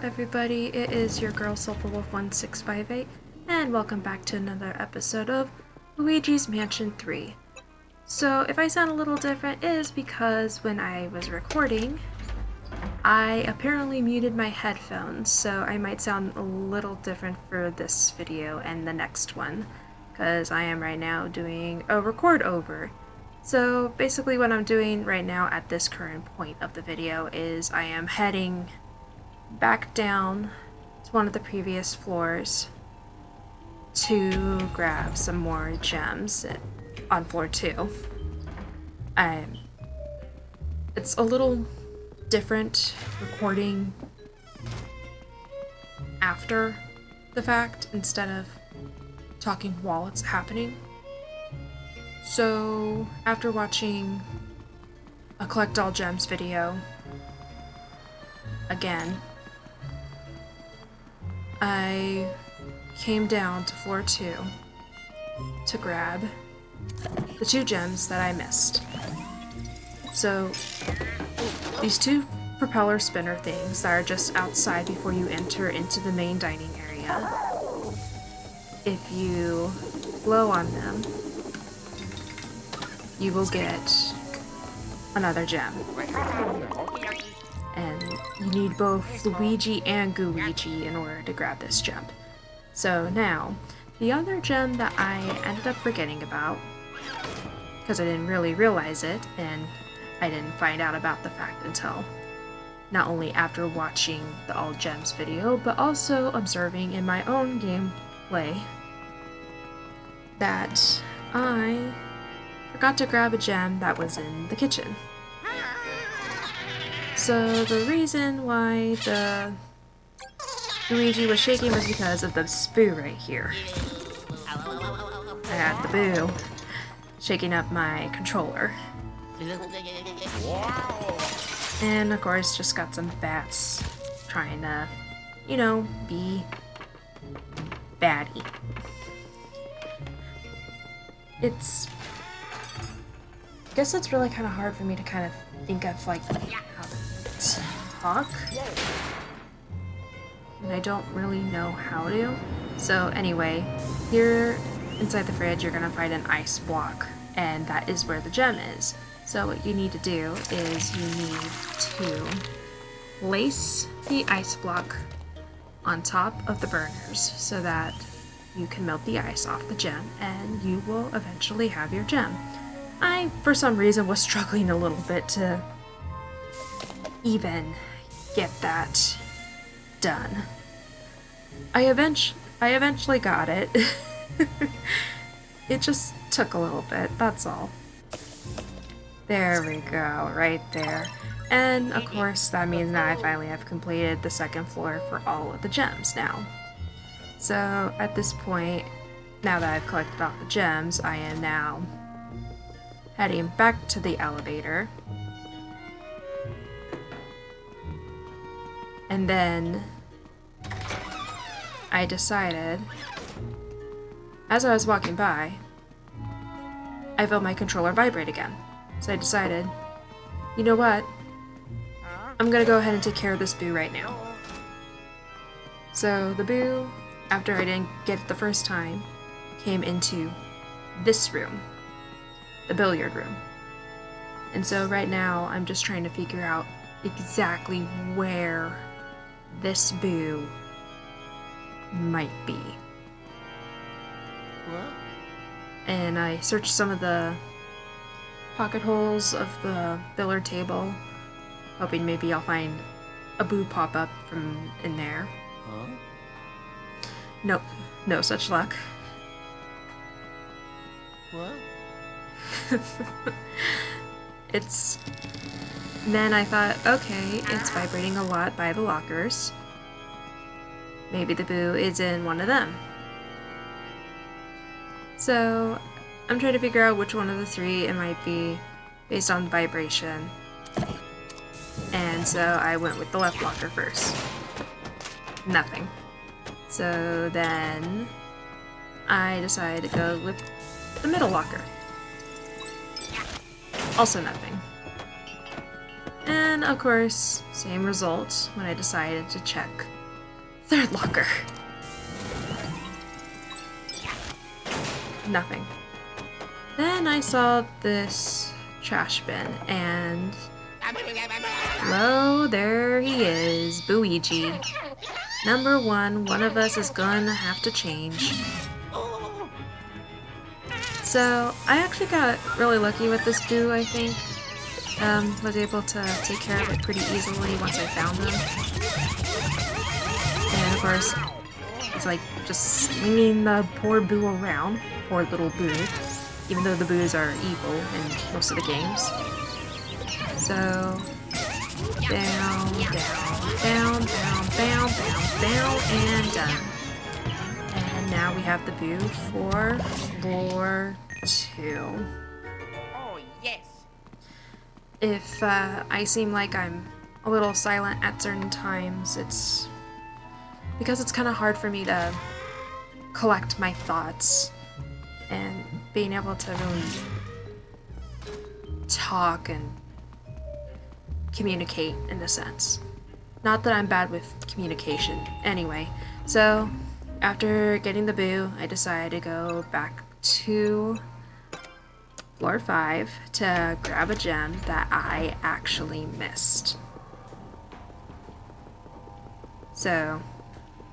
everybody, it is your girl Silverwolf1658, and welcome back to another episode of Luigi's Mansion 3. So if I sound a little different, it is because when I was recording, I apparently muted my headphones, so I might sound a little different for this video and the next one, because I am right now doing a record over. So basically what I'm doing right now at this current point of the video is I am heading back down to one of the previous floors to grab some more gems on floor 2. It's a little different recording after the fact instead of talking while it's happening. So after watching a collect all gems video again, I came down to floor 2 to grab the 2 gems that I missed. So these 2 propeller spinner things that are just outside before you enter into the main dining area, if you blow on them, you will get another gem. And you need both Luigi and Luigi in order to grab this gem. So now, the other gem that I ended up forgetting about, because I didn't really realize it, and I didn't find out about the fact until not only after watching the All Gems video, but also observing in my own gameplay, that I forgot to grab a gem that was in the kitchen. So the reason why the Luigi was shaking was because of the boo right here. I had the boo shaking up my controller. And of course just got some bats trying to, you know, be batty. I guess it's really kind of hard for me to kind of think of like how to talk, and I don't really know how to. So anyway, here inside the fridge you're gonna find an ice block, and that is where the gem is. So what you need to do is you need to place the ice block on top of the burners so that you can melt the ice off the gem and you will eventually have your gem. I, for some reason, was struggling a little bit to even get that done. I eventually got it. It just took a little bit, that's all. There we go, right there. And of course that means that I finally have completed the second floor for all of the gems now. So at this point, now that I've collected all the gems, I am now heading back to the elevator. And then I decided, as I was walking by, I felt my controller vibrate again. So I decided, you know what? I'm gonna go ahead and take care of this boo right now. So the boo, after I didn't get it the first time, came into this room, the billiard room. And so right now I'm just trying to figure out exactly where this boo might be. What? And I searched some of the pocket holes of the billiard table, hoping maybe I'll find a boo pop up from in there. Huh? Nope, no such luck. What? Then I thought, okay, it's vibrating a lot by the lockers. Maybe the boo is in one of them. So I'm trying to figure out which one of the 3 it might be based on vibration. And so I went with the left locker first. Nothing. So then I decided to go with the middle locker. Also nothing. And of course, same result when I decided to check third locker. Nothing. Then I saw this trash bin, and hello, there he is, Luigi. Number one of us is gonna have to change. So I actually got really lucky with this boo, I think. Was able to take care of it pretty easily once I found them. And of course, it's like just swinging the poor boo around. Poor little boo. Even though the boos are evil in most of the games. So, down, and done. And now we have the boo for floor 2. If I seem like I'm a little silent at certain times, it's because it's kind of hard for me to collect my thoughts and being able to really talk and communicate in a sense. Not that I'm bad with communication anyway. So after getting the boo, I decided to go back to floor 5 to grab a gem that I actually missed. So,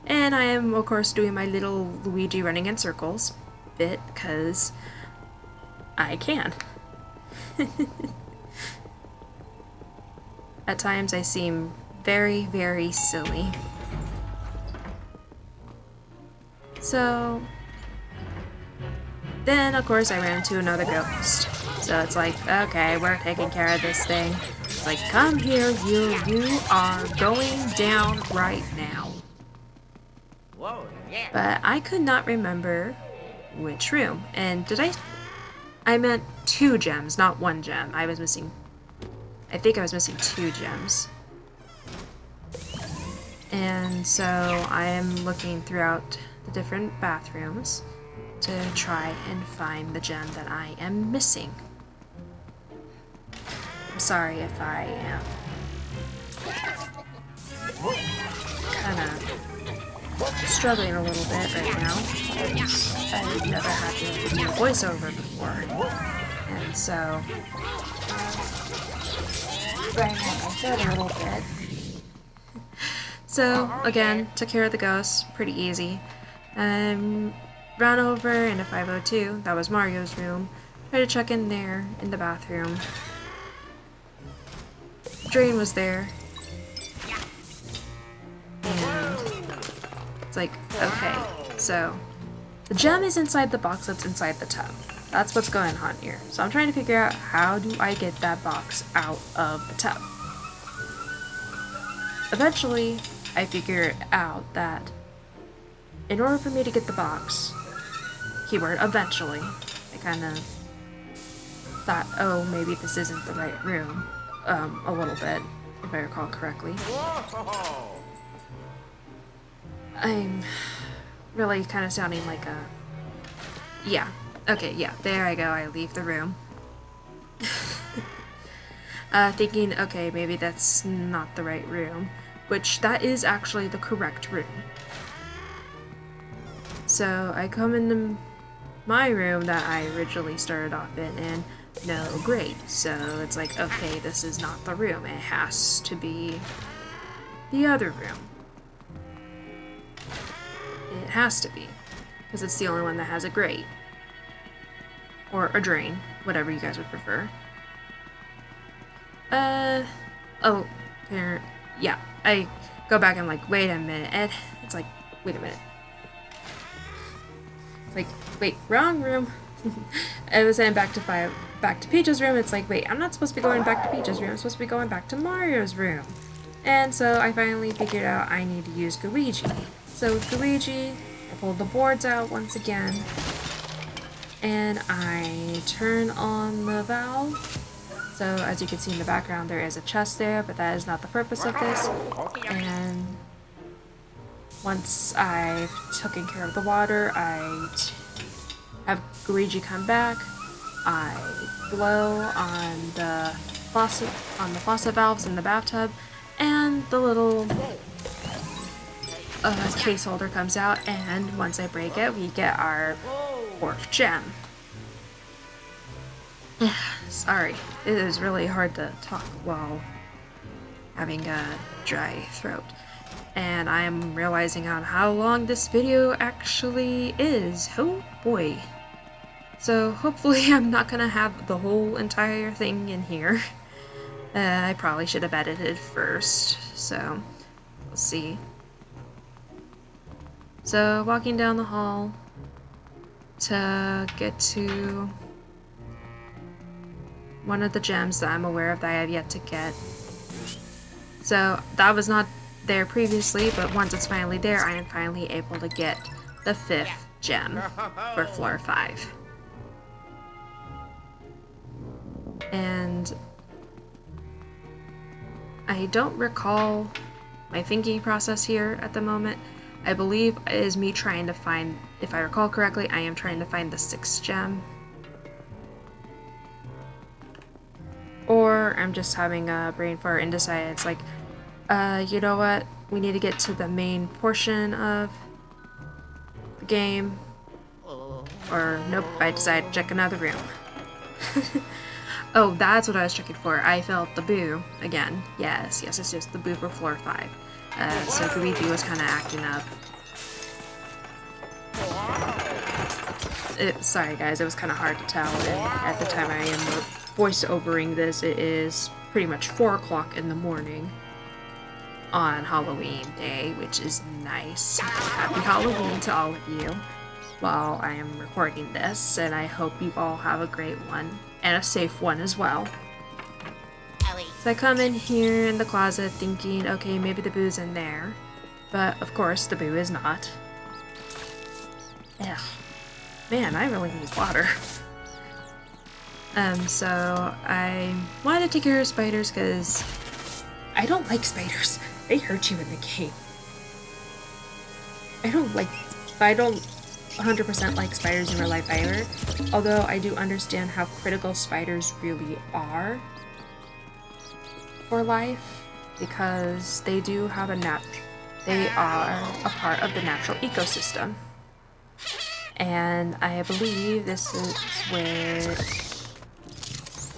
and I am of course doing my little Luigi running in circles bit because I can. At times I seem very, very silly. So then, of course, I ran into another ghost. So it's like, okay, we're taking care of this thing. It's like, come here, you are going down right now. Whoa, yeah. But I could not remember which room. And I meant 2 gems, not 1 gem. I think I was missing 2 gems. And so I am looking throughout the different bathrooms to try and find the gem that I am missing. I'm sorry if I am kind of struggling a little bit right now. I've never had to do a voiceover before, and so right now I feel a little bit. So again, took care of the ghosts pretty easy. Ran over into 502, that was Mario's room. Tried to check in there, in the bathroom. Drain was there. And it's like, okay, so the gem is inside the box that's inside the tub. That's what's going on here. So I'm trying to figure out how do I get that box out of the tub. Eventually, I figured out that in order for me to get the box, keyword eventually, I kind of thought, oh, maybe this isn't the right room, a little bit, if I recall correctly. Whoa. I'm really kind of sounding like a, yeah, okay, yeah, there I go, I leave the room. Thinking, okay, maybe that's not the right room, which that is actually the correct room. So I come into my room that I originally started off in, and no grate. So it's like, okay, this is not the room. It has to be the other room. It has to be, because it's the only one that has a grate. Or a drain, whatever you guys would prefer. Oh, here, yeah, I go back and I'm like, wait a minute, Ed. It's like, wait a minute. It's like, wait, wrong room. I was saying back to Peach's room. It's like, wait, I'm not supposed to be going back to Peach's room. I'm supposed to be going back to Mario's room. And so I finally figured out I need to use Luigi. So with Luigi, I pulled the boards out once again, and I turn on the valve. So as you can see in the background, there is a chest there, but that is not the purpose of this. And once I've taken care of the water, I have Luigi come back. I blow on the faucet valves in the bathtub, and the little case holder comes out, and once I break it, we get our fourth gem. Sorry, it is really hard to talk while having a dry throat. And I'm realizing on how long this video actually is. Oh boy. So hopefully I'm not gonna have the whole entire thing in here. I probably should have edited first, so we'll see. So walking down the hall to get to one of the gems that I'm aware of that I have yet to get. So that was not there previously, but once it's finally there, I am finally able to get the 5th gem for floor 5. And I don't recall my thinking process here at the moment. I believe it is me trying to find, if I recall correctly, I am trying to find the 6th gem. Or I'm just having a brain fart and decide it's like, you know what? We need to get to the main portion of the game. Or nope, I decided to check another room. Oh, that's what I was checking for. I felt the boo again. Yes, it's just the boo for floor 5. So Luigi was kind of acting up. Sorry guys, it was kind of hard to tell, and at the time I am voice-overing this, it is pretty much 4 o'clock in the morning on Halloween Day, which is nice. Happy Halloween to all of you while I am recording this, and I hope you all have a great one, and a safe one as well. So I come in here in the closet thinking, okay, maybe the boo's in there, but of course the boo is not. Ugh. Man, I really need water. So I wanted to take care of spiders because I don't like spiders. They hurt you in the game. I don't 100% like spiders in real life either, although I do understand how critical spiders really are for life, because they do have they are a part of the natural ecosystem. And I believe this is where...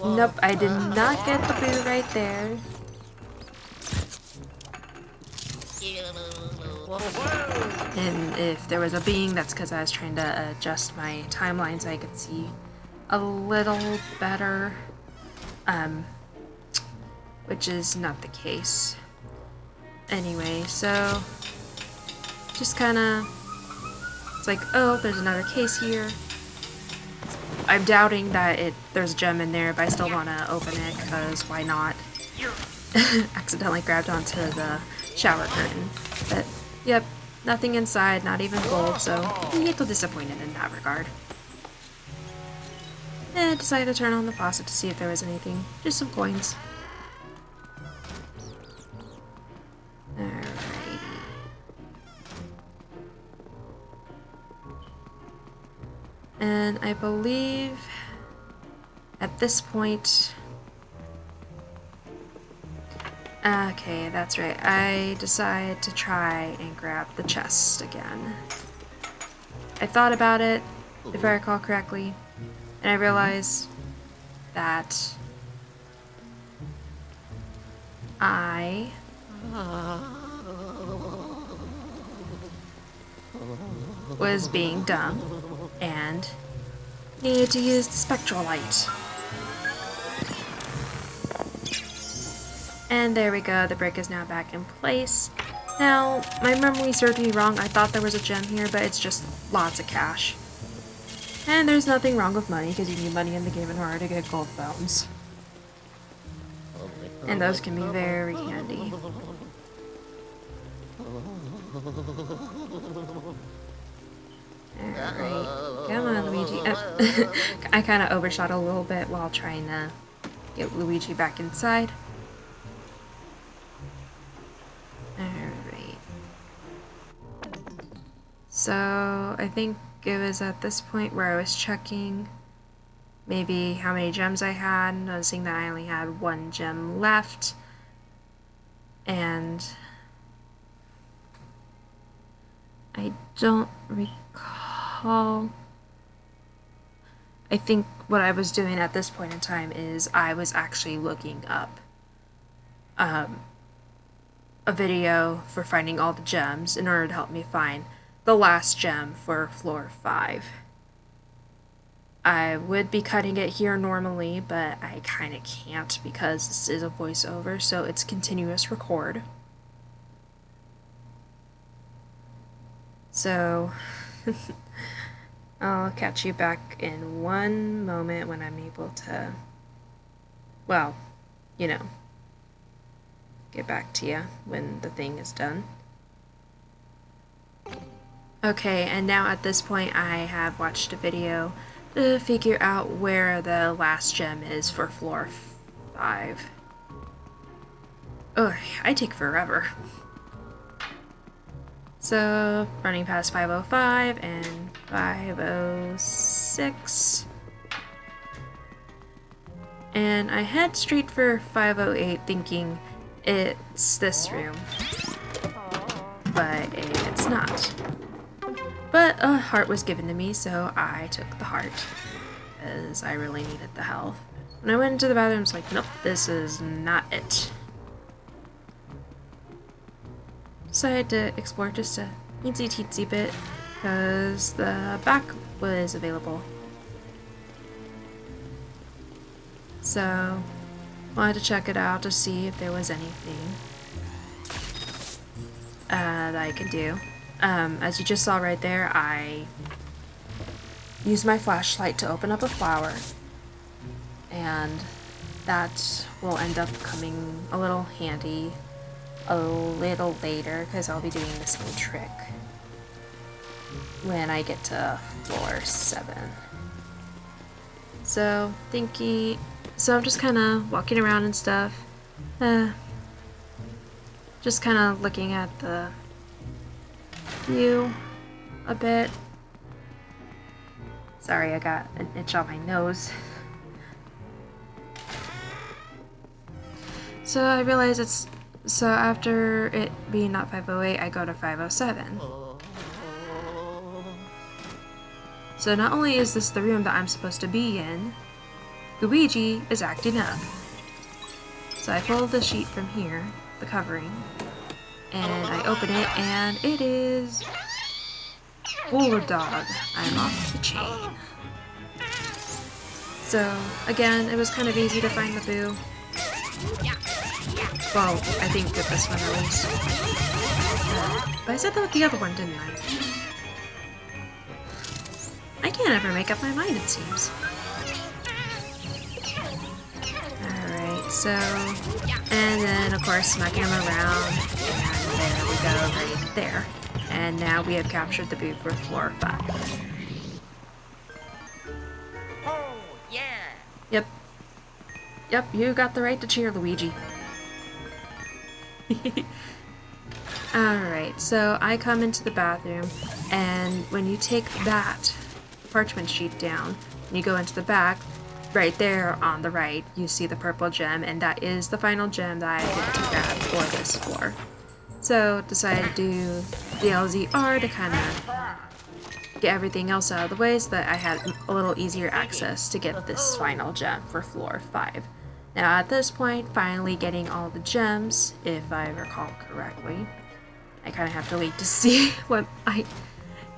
Nope, I did not get the boo right there. And if there was a being, that's because I was trying to adjust my timeline so I could see a little better. Which is not the case. Anyway, so... just kinda... it's like, oh, there's another case here. I'm doubting that there's a gem in there, but I still want to open it, because why not? Accidentally grabbed onto the shower curtain. But, yep, nothing inside, not even gold, so I'm a little disappointed in that regard. And I decided to turn on the faucet to see if there was anything. Just some coins. Alrighty. And I believe at this point... okay, that's right. I decide to try and grab the chest again. I thought about it, if I recall correctly, and I realized that I was being dumb and needed to use the spectral light. And there we go, the brick is now back in place. Now, my memory served me wrong. I thought there was a gem here, but it's just lots of cash. And there's nothing wrong with money, because you need money in the game in order to get gold bones. And those can be very handy. Alright, come on Luigi. I kind of overshot a little bit while trying to get Luigi back inside. Alright. So, I think it was at this point where I was checking maybe how many gems I had, noticing that I only had one gem left. And I don't recall. I think what I was doing at this point in time is I was actually looking up a video for finding all the gems in order to help me find the last gem for floor 5. I would be cutting it here normally, but I kind of can't because this is a voiceover, so it's continuous record. So, I'll catch you back in one moment when I'm able to, well, you know, get back to you when the thing is done. Okay, and now at this point I have watched a video to figure out where the last gem is for floor 5. Ugh, I take forever. So, running past 505 and 506. And I head straight for 508 thinking it's this room. But it's not. But a heart was given to me, so I took the heart. Because I really needed the health. When I went into the bathroom, I was like, nope, this is not it. Decided to explore just a teensy bit, because the back was available. So, wanted to check it out to see if there was anything that I could do. As you just saw right there, I used my flashlight to open up a flower, and that will end up coming a little handy a little later because I'll be doing the same trick when I get to floor 7. So, I'm just kind of walking around and stuff, just kind of looking at the view a bit. Sorry, I got an itch on my nose. So I realize so after it being not 508, I go to 507. So not only is this the room that I'm supposed to be in, Luigi is acting up. So I pull the sheet from here, the covering, and I open it, and it is Bulldog. I'm off the chain. So again, it was kind of easy to find the boo. Well, I think with this one at least. But I said that with the other one, didn't I? I can't ever make up my mind, it seems. Alright, so... And then, of course, smacking him around. And there we go, right there. And now we have captured the boo for floor 5. Oh, yeah. Yep. Yep, you got the right to cheer, Luigi. Alright, so I come into the bathroom, and when you take that parchment sheet down, and you go into the back, right there on the right, you see the purple gem, and that is the final gem that I get to grab for this floor. So, decided to do the LZR to kind of get everything else out of the way so that I had a little easier access to get this final gem for floor 5. Now at this point, finally getting all the gems, if I recall correctly. I kind of have to wait to see what I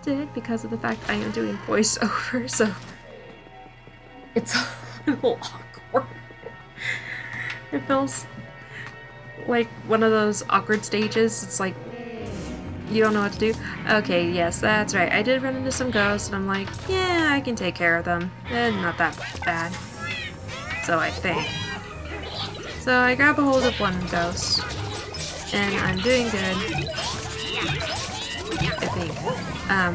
did because of the fact I am doing voiceover, so it's a little awkward. It feels like one of those awkward stages. It's like, you don't know what to do? Okay, yes, that's right. I did run into some ghosts, and I'm like, yeah, I can take care of them. Not that bad. So I think. So I grab a hold of one ghost, and I'm doing good. I think. I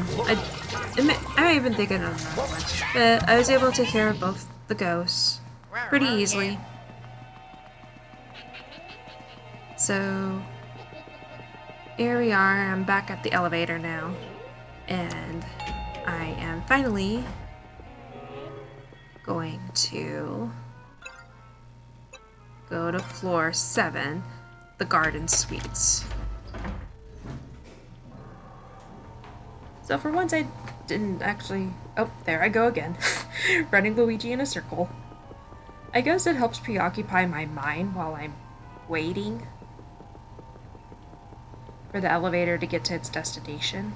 don't even think I know another one. But I was able to take care of both the ghosts pretty easily. So here we are. I'm back at the elevator now, and I am finally going to go to floor 7, the garden suites. So for once I didn't actually... Oh, there I go again. Running Luigi in a circle. I guess it helps preoccupy my mind while I'm waiting for the elevator to get to its destination.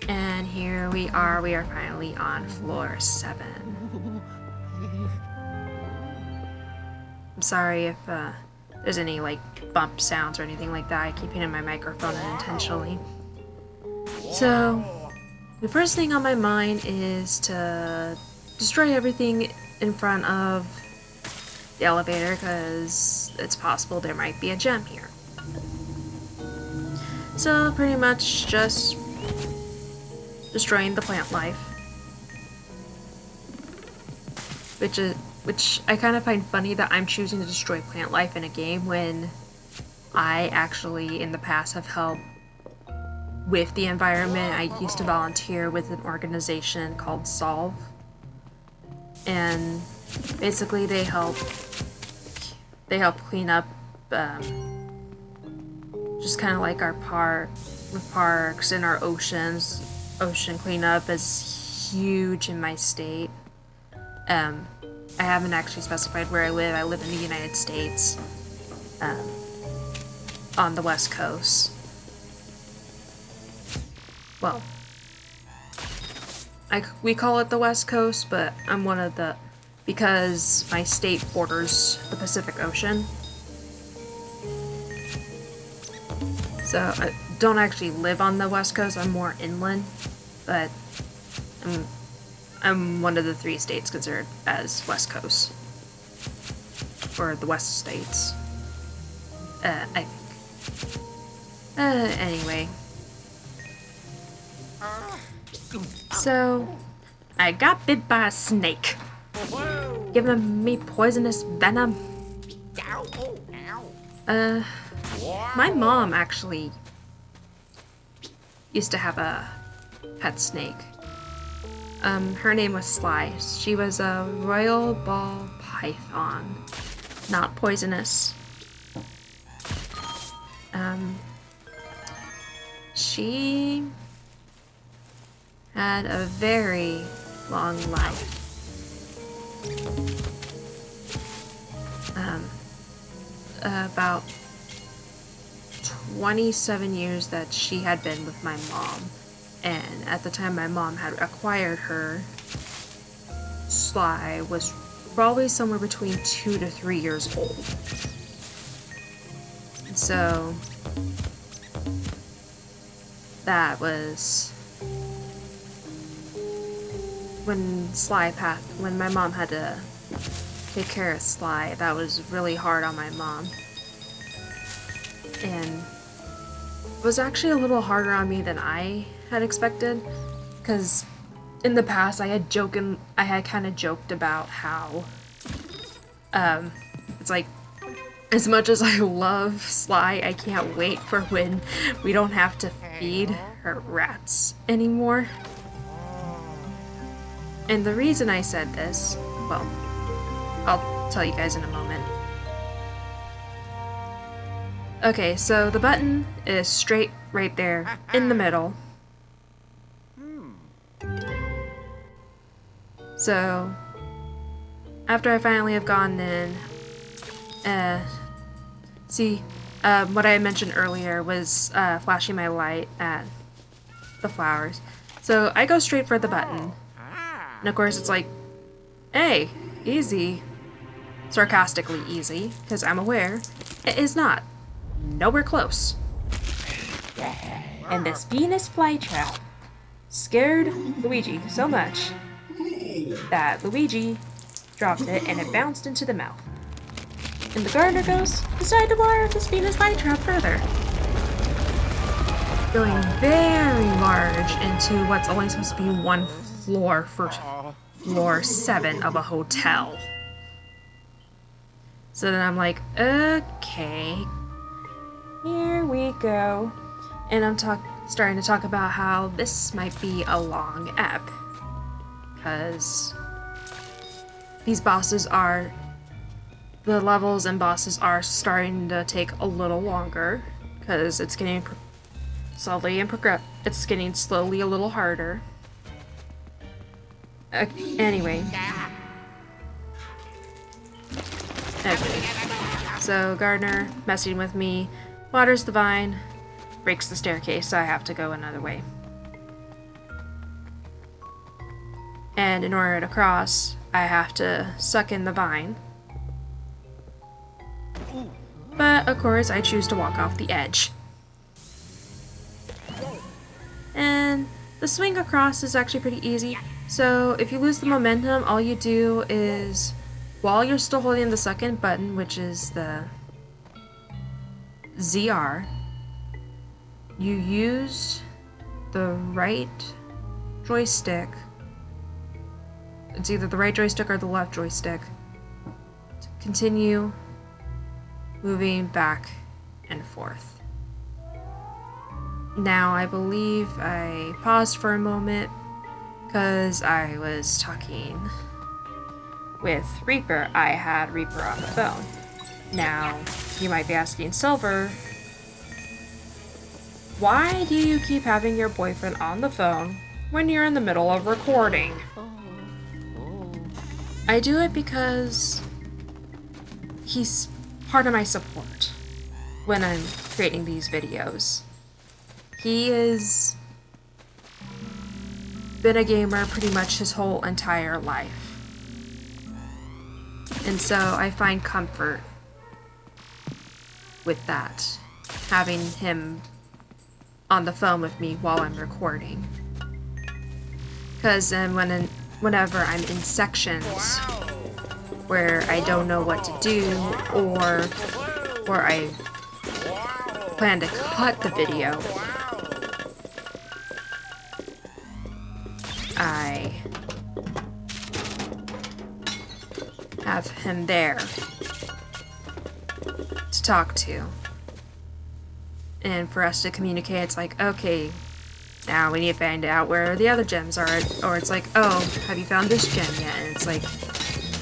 And here we are finally on floor 7. I'm sorry if there's any like bump sounds or anything like that. I keep hitting my microphone unintentionally. So, the first thing on my mind is to destroy everything in front of the elevator because it's possible there might be a gem here. So, pretty much just destroying the plant life. Which I kind of find funny that I'm choosing to destroy plant life in a game when I actually in the past have helped with the environment. I used to volunteer with an organization called Solve, and basically they help clean up just kind of like our parks and our oceans. Ocean cleanup is huge in my state. I haven't actually specified where I live. I live in the United States, on the West Coast. Well, we call it the West Coast, but I'm one of the... because my state borders the Pacific Ocean. So I don't actually live on the West Coast, I'm more inland, but I'm one of the 3 states considered as West Coast. Or the West States. I think. Anyway. So, I got bit by a snake. Giving me poisonous venom. My mom actually used to have a pet snake. Her name was Sly. She was a royal ball python. Not poisonous. She had a very long life. About 27 years that she had been with my mom. And at the time my mom had acquired her, Sly was probably somewhere between 2 to 3 years old. So that was when my mom had to take care of Sly. That was really hard on my mom. And it was actually a little harder on me than I had expected, because in the past I had kind of joked about how it's like, as much as I love Sly, I can't wait for when we don't have to feed her rats anymore. And the reason I said this, well, I'll tell you guys in a moment. Okay, so the button is straight right there in the middle. So, after I finally have gone in, what I mentioned earlier was flashing my light at the flowers. So I go straight for the button. And of course it's like, hey, easy. Sarcastically easy, because I'm aware it is not. Nowhere close. And this Venus flytrap scared Luigi so much that Luigi dropped it and it bounced into the mouth. And the gardener ghost decided to wire this Venus flytrap further, going very large into what's only supposed to be one floor for floor 7 of a hotel. So then I'm like, okay, here we go. And starting to talk about how this might be a long ep. Because these bosses are... the levels and bosses are starting to take a little longer. Because it's getting it's getting slowly a little harder. Anyway. Okay. So Gardner, messing with me, waters the vine, breaks the staircase, so I have to go another way. And in order to cross, I have to suck in the vine. But of course, I choose to walk off the edge. And the swing across is actually pretty easy. So if you lose the momentum, all you do is, while you're still holding the second button, which is the ZR, you use the right joystick. It's either the right joystick or the left joystick to continue moving back and forth. Now, I believe I paused for a moment because I was talking with Reaper. I had Reaper on the phone. Now, you might be asking, Silver, why do you keep having your boyfriend on the phone when you're in the middle of recording? I do it because he's part of my support when I'm creating these videos. He has been a gamer pretty much his whole entire life. And so I find comfort with that, having him on the phone with me while I'm recording. Because then whenever I'm in sections where I don't know what to do, or where I plan to cut the video, I have him there to talk to. And for us to communicate, it's like, okay, now we need to find out where the other gems are. Or it's like, oh, have you found this gem yet? And it's like,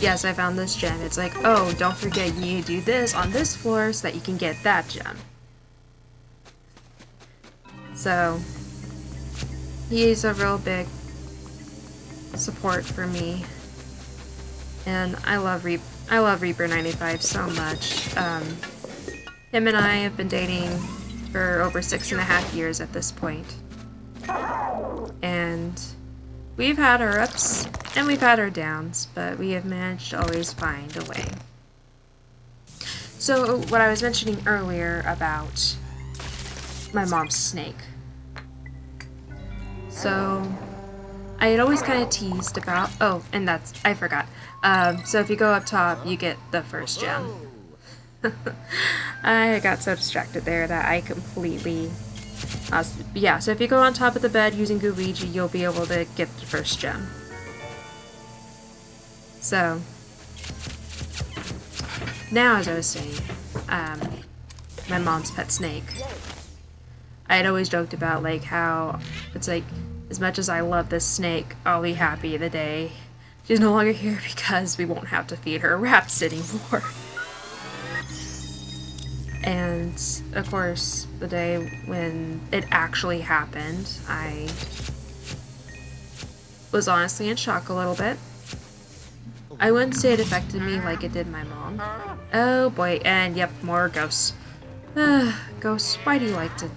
yes, I found this gem. It's like, oh, don't forget you need to do this on this floor so that you can get that gem. So, he's a real big support for me. And I love Reaper 95 so much. Him and I have been dating for over 6.5 years at this point. And we've had our ups and we've had our downs, but we have managed to always find a way. So what I was mentioning earlier about my mom's snake. So I had always kind of teased about, oh, and I forgot. So if you go up top, you get the first gem. I got so distracted there that I completely... yeah, so if you go on top of the bed using Luigi, you'll be able to get the first gem. So, now as I was saying, my mom's pet snake. I had always joked about, like, how it's like, as much as I love this snake, I'll be happy the day she's no longer here because we won't have to feed her rats anymore. And, of course, the day when it actually happened, I was honestly in shock a little bit. I wouldn't say it affected me like it did my mom. Oh boy, and yep, more ghosts. Ghosts, why do you like to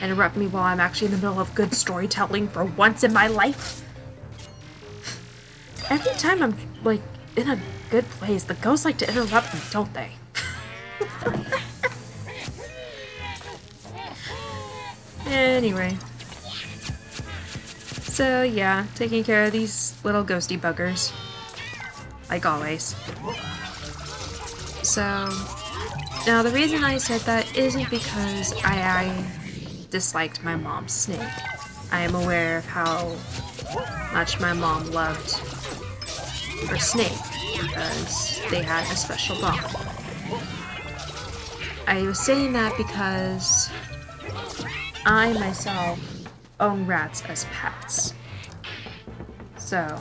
interrupt me while I'm actually in the middle of good storytelling for once in my life? Every time I'm, like, in a good place, the ghosts like to interrupt me, don't they? Anyway. So, yeah, taking care of these little ghosty buggers. Like always. So, now the reason I said that isn't because I disliked my mom's snake. I am aware of how much my mom loved her snake because they had a special bond. I was saying that because I myself own rats as pets. So,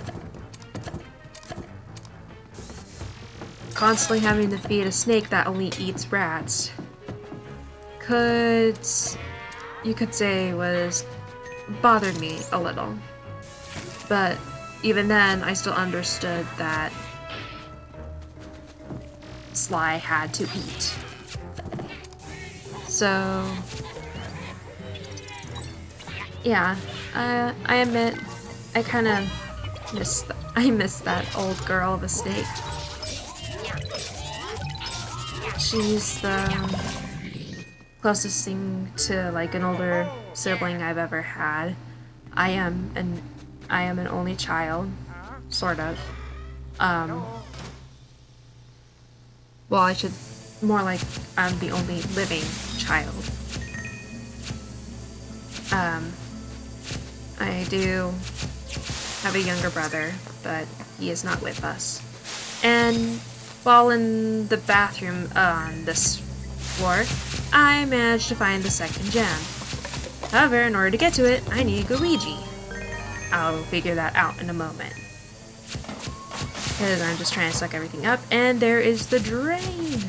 constantly having to feed a snake that only eats rats could, you could say, was bothered me a little. But even then, I still understood that Sly had to eat. So, yeah, I admit I kind of miss that old girl of a snake. She's the closest thing to like an older sibling I've ever had. I am an only child, sort of. Um, well, I should more like I'm the only living child. Um, I do have a younger brother, but he is not with us. And while in the bathroom on this floor, I managed to find the second gem. However, in order to get to it, I need Luigi. I'll figure that out in a moment. Because I'm just trying to suck everything up, and there is the drain!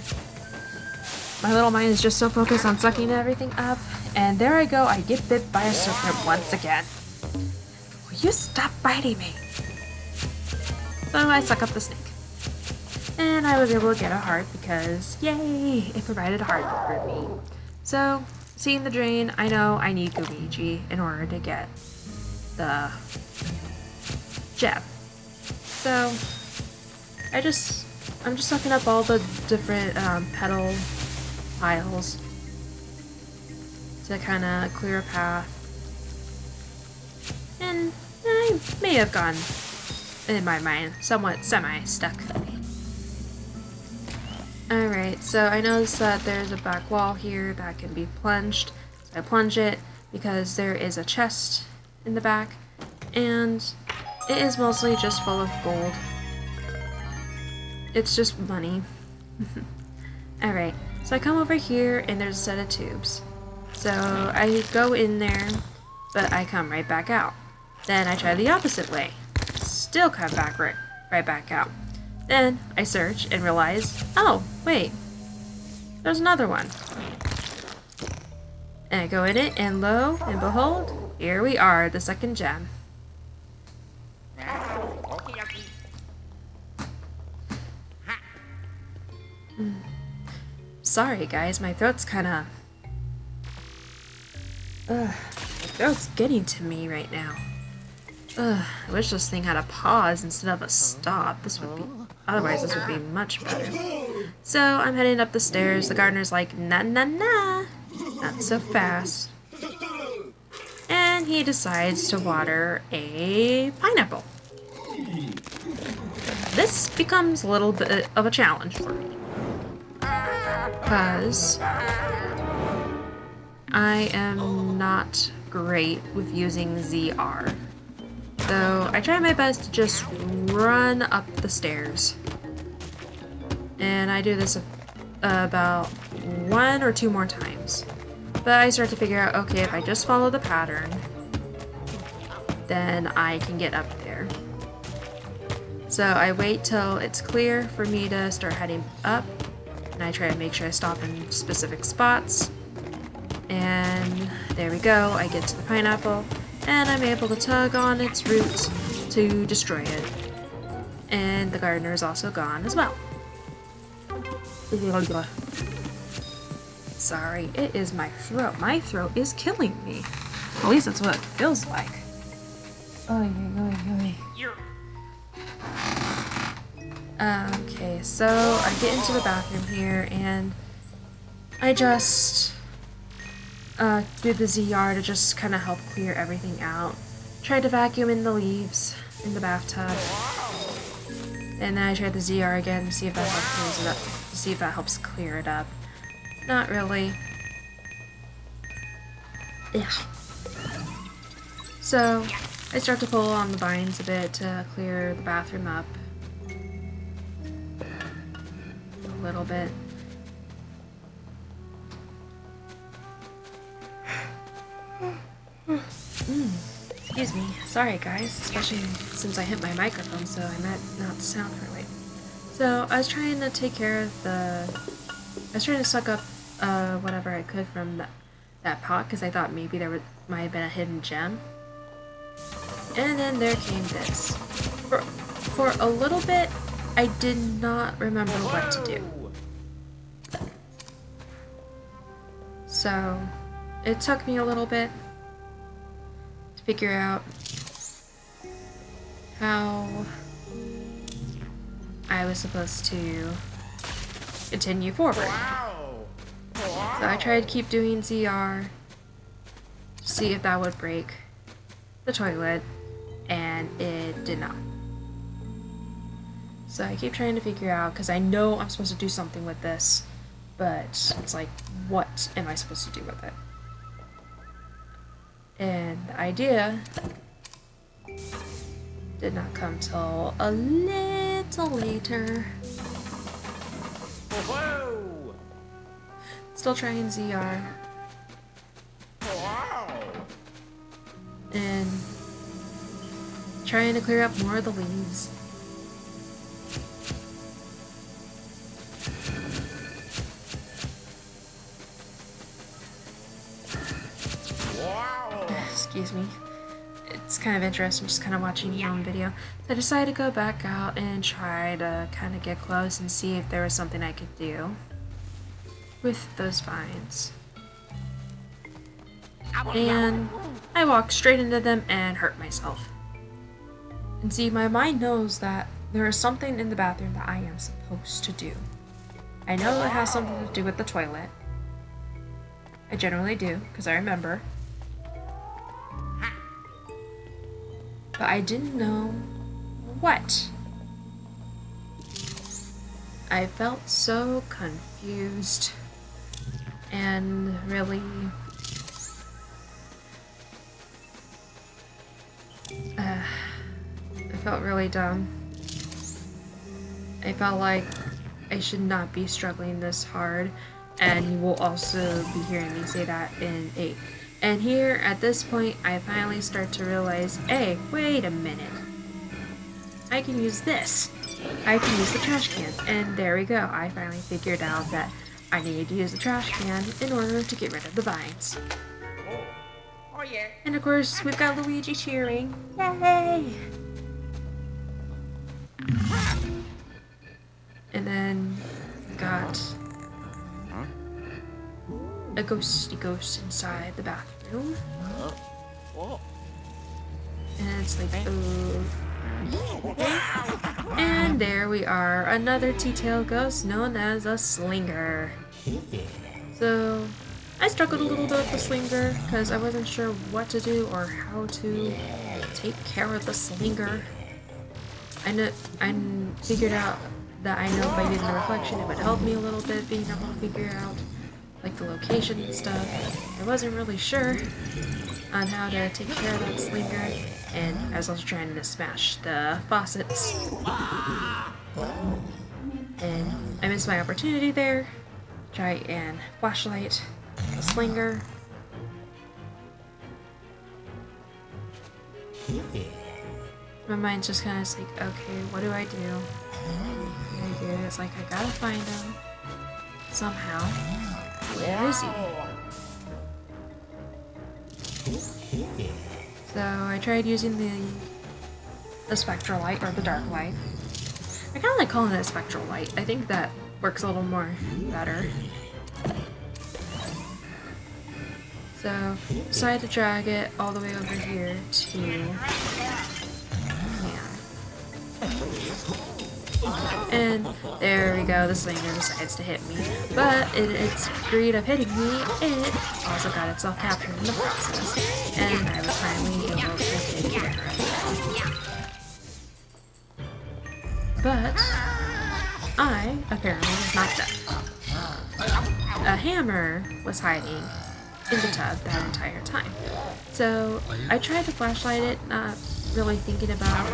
My little mind is just so focused on sucking everything up, and there I go, I get bit by a serpent once again. Will you stop biting me? So I suck up the snake. And I was able to get a heart because, yay, it provided a heart for me. So, seeing the drain, I know I need Luigi in order to get the gem. So, I'm just sucking up all the different petal piles to kind of clear a path. And I may have gone, in my mind, somewhat semi-stuck. Alright, so I noticed that there's a back wall here that can be plunged. So I plunge it because there is a chest in the back, and it is mostly just full of gold. It's just money. Alright, so I come over here and there's a set of tubes. So I go in there, but I come right back out. Then I try the opposite way. Still come back right back out. Then I search and realize, oh, wait, there's another one. And I go in it, and lo and behold, here we are, the second gem. Sorry guys, my throat's kinda... my throat's getting to me right now. I wish this thing had a pause instead of a stop. Otherwise this would be much better. So I'm heading up the stairs. The gardener's like, nah, nah, nah, not so fast. And he decides to water a pineapple. This becomes a little bit of a challenge for me. Because I am not great with using ZR. So I try my best to just run up the stairs. And I do this about 1 or 2 more times. But I start to figure out, okay, if I just follow the pattern, then I can get up there. So I wait till it's clear for me to start heading up. And I try to make sure I stop in specific spots. And there we go, I get to the pineapple. And I'm able to tug on its roots to destroy it. And the gardener is also gone as well. Sorry, it is my throat. My throat is killing me. At least that's what it feels like. Okay, so I get into the bathroom here and I just do the ZR to just kind of help clear everything out. Try to vacuum in the leaves in the bathtub. And then I try the ZR again to see if that helps clear it up. Not really. Yeah. So I start to pull on the vines a bit to clear the bathroom up. A little bit. Excuse me. Sorry, guys. Especially since I hit my microphone, so I might not sound right. So, I was trying to take care of the... I was trying to suck up whatever I could from that pot, because I thought maybe might have been a hidden gem. And then there came this. For a little bit, I did not remember what to do. So, it took me a little bit to figure out how I was supposed to continue forward. So I tried to keep doing ZR to see if that would break the toilet, and it did not. So I keep trying to figure out, because I know I'm supposed to do something with this, but it's like, what am I supposed to do with it? And the idea did not come till a little later. Whoa! Still trying ZR. And trying to clear up more of the leaves. Excuse me. It's kind of interesting just kind of watching your own video. So I decided to go back out and try to kind of get close and see if there was something I could do with those vines. And I walked straight into them and hurt myself. And see, my mind knows that there is something in the bathroom that I am supposed to do. I know it has something to do with the toilet. I generally do, because I remember. But I didn't know what. I felt so confused and really I felt really dumb. I felt like I should not be struggling this hard, and you will also be hearing me say that in 8. And here, at this point, I finally start to realize, hey, wait a minute. I can use this. I can use the trash can. And there we go. I finally figured out that I needed to use the trash can in order to get rid of the vines. Oh yeah. And of course, we've got Luigi cheering. Yay! And then we got a ghosty ghost inside the bathroom. And it's like, and there we are, another T-tail ghost known as a slinger. So I struggled a little bit with the slinger because I wasn't sure what to do or how to take care of the slinger. I figured out that I know by using the reflection it would help me a little bit being able to figure out like the location and stuff. I wasn't really sure on how to take care of that slinger, and I was also trying to smash the faucets. And I missed my opportunity there. Try and flashlight the slinger. My mind's just kind of like, okay, what do I do? What do I do? It's like, I gotta find him somehow. Where is he? So I tried using the spectral light, or the dark light. I kind of like calling it a spectral light. I think that works a little more better. So decided to drag it all the way over here to and there we go, the slinger decides to hit me. But in its greed of hitting me, it also got itself captured in the process. And I was finally able to take care of it. But I apparently was not done. A hammer was hiding in the tub that entire time. So I tried to flashlight it, not really thinking about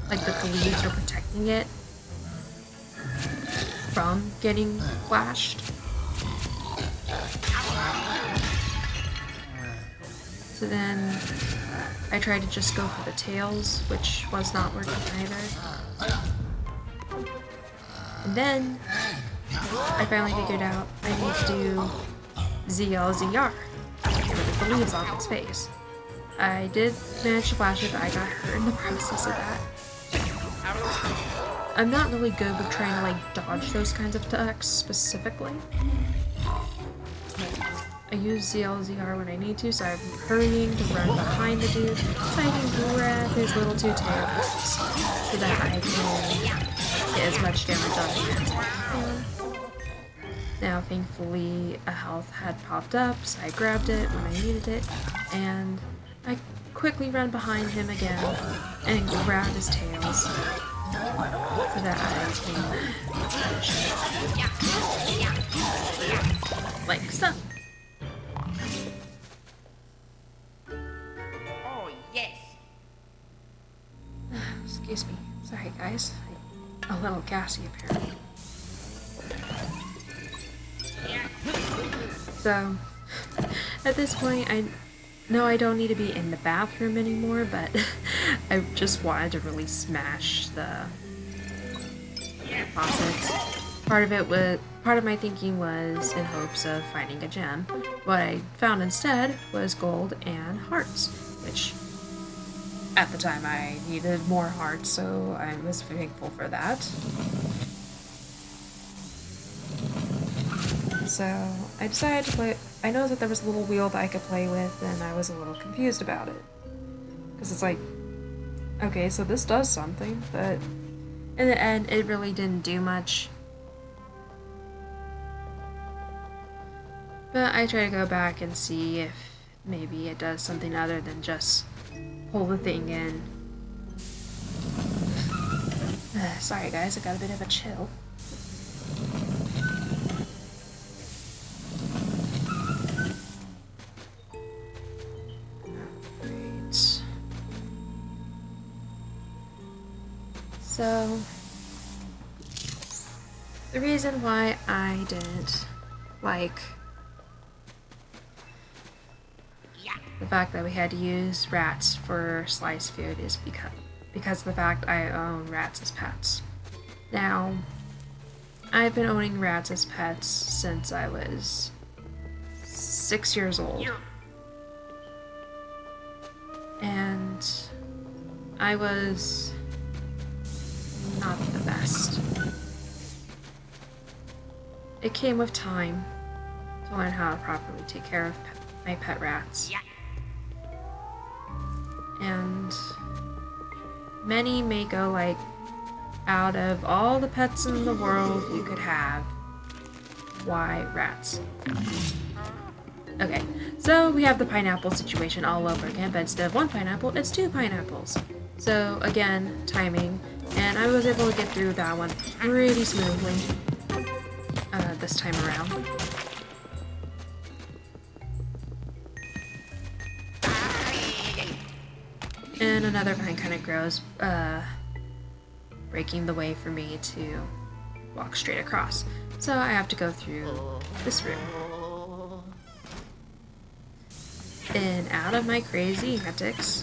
like the leaves were protecting it from getting flashed. So then I tried to just go for the tails, which was not working either. And then I finally figured out I need to do ZLZR, with the leaves off its face. I did manage to flash it, but I got hurt in the process of that. I'm not really good with trying to like dodge those kinds of attacks specifically. I use ZLZR when I need to, so I'm hurrying to run behind the dude so I can grab his little two tails so that I can get as much damage on him as I can. Now, thankfully, a health had popped up, so I grabbed it when I needed it, and I quickly run behind him again and grab his tails so that I can finish it. Like so. Oh, yes. Excuse me. Sorry, guys. I'm a little gassy, apparently. So, at this point, I know I don't need to be in the bathroom anymore, but I just wanted to really smash the faucets. Part of my thinking was in hopes of finding a gem. What I found instead was gold and hearts, which at the time I needed more hearts, so I was thankful for that. So I decided to play. I noticed that there was a little wheel that I could play with, and I was a little confused about it. Because it's like, okay, so this does something, but in the end, it really didn't do much. But I try to go back and see if maybe it does something other than just pull the thing in. Sorry guys, I got a bit of a chill. Great. So, the reason why I didn't like the fact that we had to use rats for sliced food is because of the fact I own rats as pets. Now, I've been owning rats as pets since I was 6 years old. And I was not the best. It came with time to learn how to properly take care of my pet rats. And many may go like, out of all the pets in the world you could have, why rats? Okay, so we have the pineapple situation all over again, but instead of one pineapple, it's 2 pineapples. So again, timing, and I was able to get through that one pretty smoothly this time around. And another vine kind of grows, breaking the way for me to walk straight across. So I have to go through this room. And out of my crazy antics,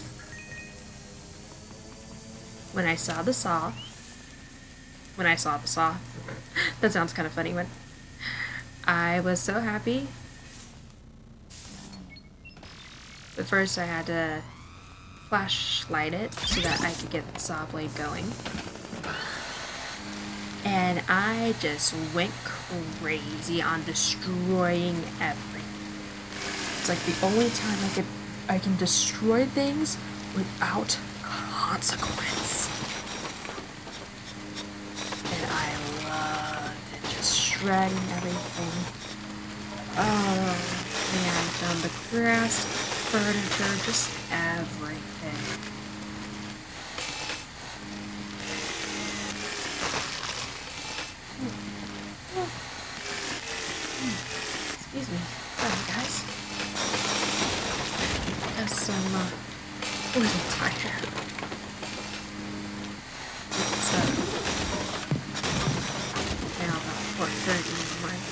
when I saw the saw, that sounds kind of funny, when I was so happy. But first I had to flashlight it so that I could get the saw blade going. And I just went crazy on destroying everything. It's like the only time I can destroy things without consequence. And I loved it, just shredding everything. Oh man, found the grass, furniture, just everything. Excuse me. Sorry, guys. Got some, a little tired. It's, now about 4:30 in the morning.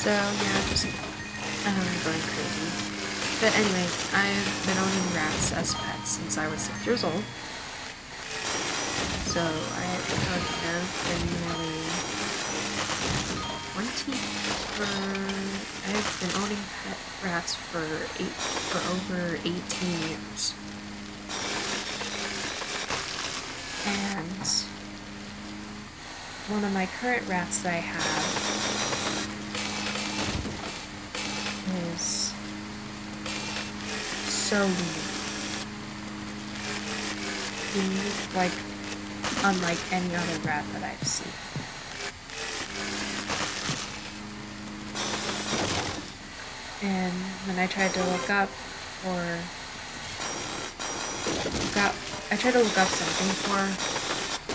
So yeah, just going crazy. But anyway, I've been owning rats as pets since I was 6 years old. So I've been nearly 20 I've been owning pet rats for over 18 years. And one of my current rats that I have is so unique, like unlike any other rat that I've seen. And when I tried to look up something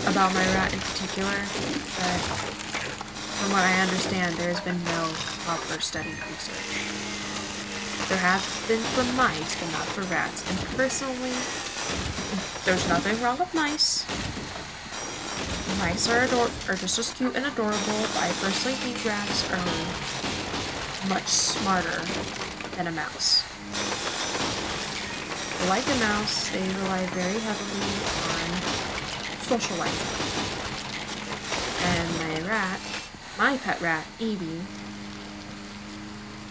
about my rat in particular, but from what I understand, there's been no proper study research. There have been for mice, but not for rats. And personally, there's nothing wrong with mice. Mice are just as cute and adorable, but I personally think rats are much smarter than a mouse. Like a mouse, they rely very heavily on socializing. And my pet rat, Evie,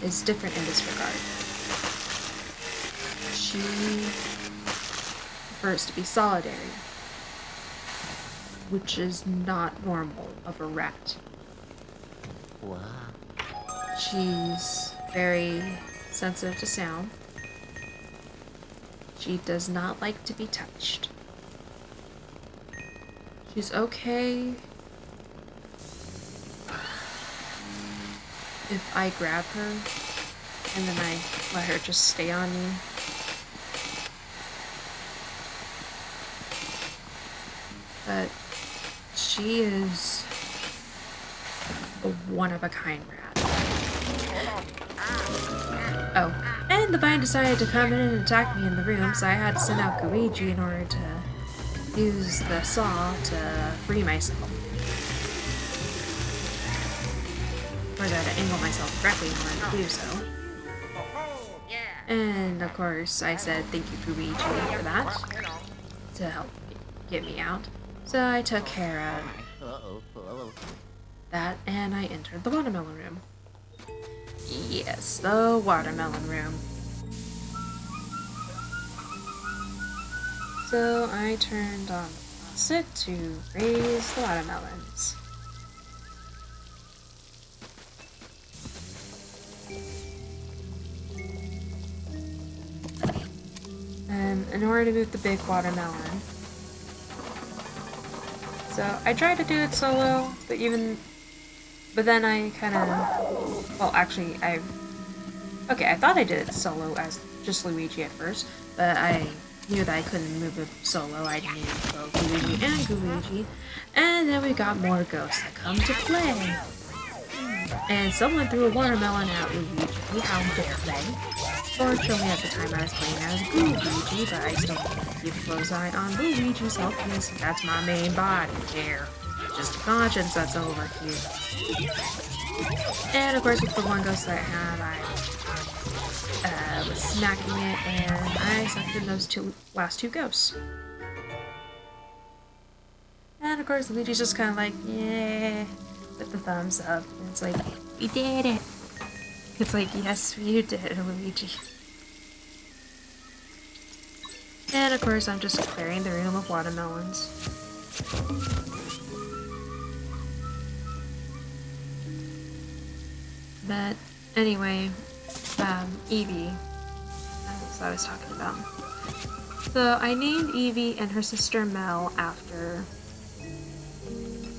is different in this regard. She prefers to be solitary, which is not normal of a rat. Wow. She's very sensitive to sound. She does not like to be touched. She's okay if I grab her and then I let her just stay on me. But she is a one-of-a-kind rat. Oh, and the vine decided to come in and attack me in the room, so I had to send out Luigi in order to use the saw to free myself. Of course, I had to angle myself correctly in order to do so. And of course, I said thank you to Luigi for that, to help get me out. So I took care of that, and I entered the watermelon room. Yes, the watermelon room. So I turned on the faucet to raise the watermelons. And in order to move the big watermelon, so I tried to do it solo, but then I kind of, well, actually, I thought I did it solo as just Luigi at first, but I knew that I couldn't move it solo. I needed both Luigi and Luigi, and then we got more ghosts that come to play. And someone threw a watermelon at Luigi, how to play. Fortunately, at the time I was playing as Luigi, but I still keep a close eye on Luigi's health because that's my main body here. Just a conscience that's over here. And of course, with the one ghost that I had, I was smacking it, and I sucked in those last two ghosts. And of course, Luigi's just kind of like, yeah, with the thumbs up. And it's like, we did it. It's like, yes, you did, Luigi. And of course, I'm just clearing the room of watermelons. But anyway, Evie, that's what I was talking about. So I named Evie and her sister Mel after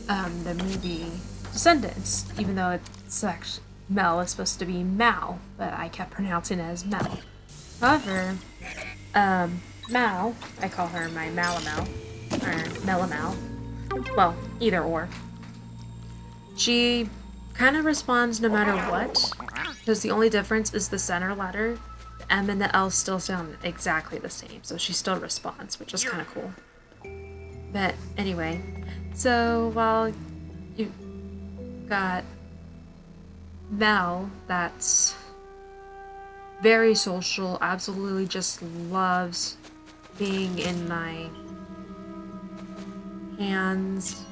the movie Descendants, even though it's actually Mel is supposed to be Mal, but I kept pronouncing it as Mel. However, Mal, I call her my Malamel, or Melamal. Well, either or. She kind of responds no matter what, because the only difference is the center letter. The M and the L still sound exactly the same, so she still responds, which is kind of cool. But anyway, so while you got Mel that's very social, absolutely just loves being in my hands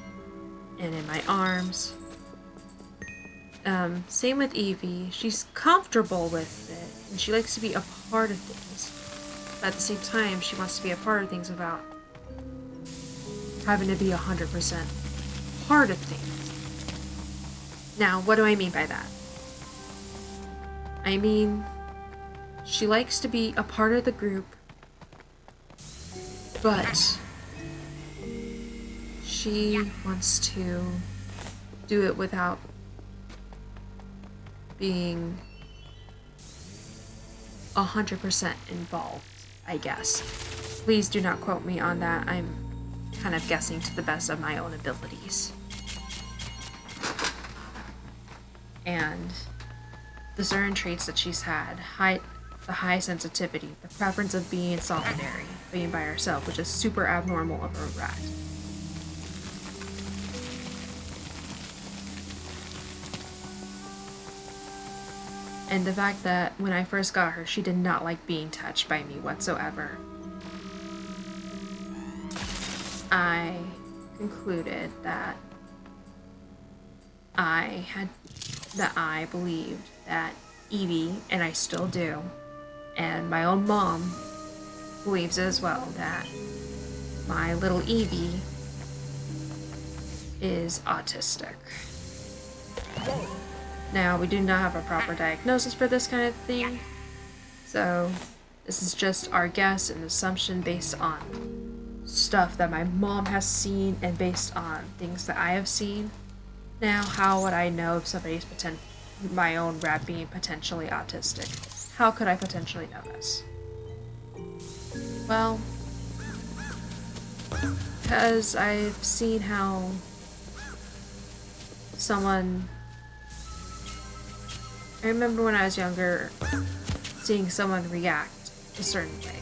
and in my arms. Same with Evie. She's comfortable with it, and she likes to be a part of things. But at the same time, she wants to be a part of things without having to be 100% part of things. Now, what do I mean by that? I mean, she likes to be a part of the group, but she wants to do it without being 100% involved, I guess. Please do not quote me on that. I'm kind of guessing to the best of my own abilities. And the certain traits that she's had, the high sensitivity, the preference of being solitary, being by herself, which is super abnormal of a rat. And the fact that when I first got her, she did not like being touched by me whatsoever. I concluded that I believed that Evie, and I still do, and my own mom believes as well, that my little Evie is autistic. Now, we do not have a proper diagnosis for this kind of thing, so this is just our guess and assumption based on stuff that my mom has seen and based on things that I have seen. Now, how would I know if somebody's my own rat being potentially autistic? How could I potentially know this? Well, because I've seen how I remember when I was younger, seeing someone react a certain way.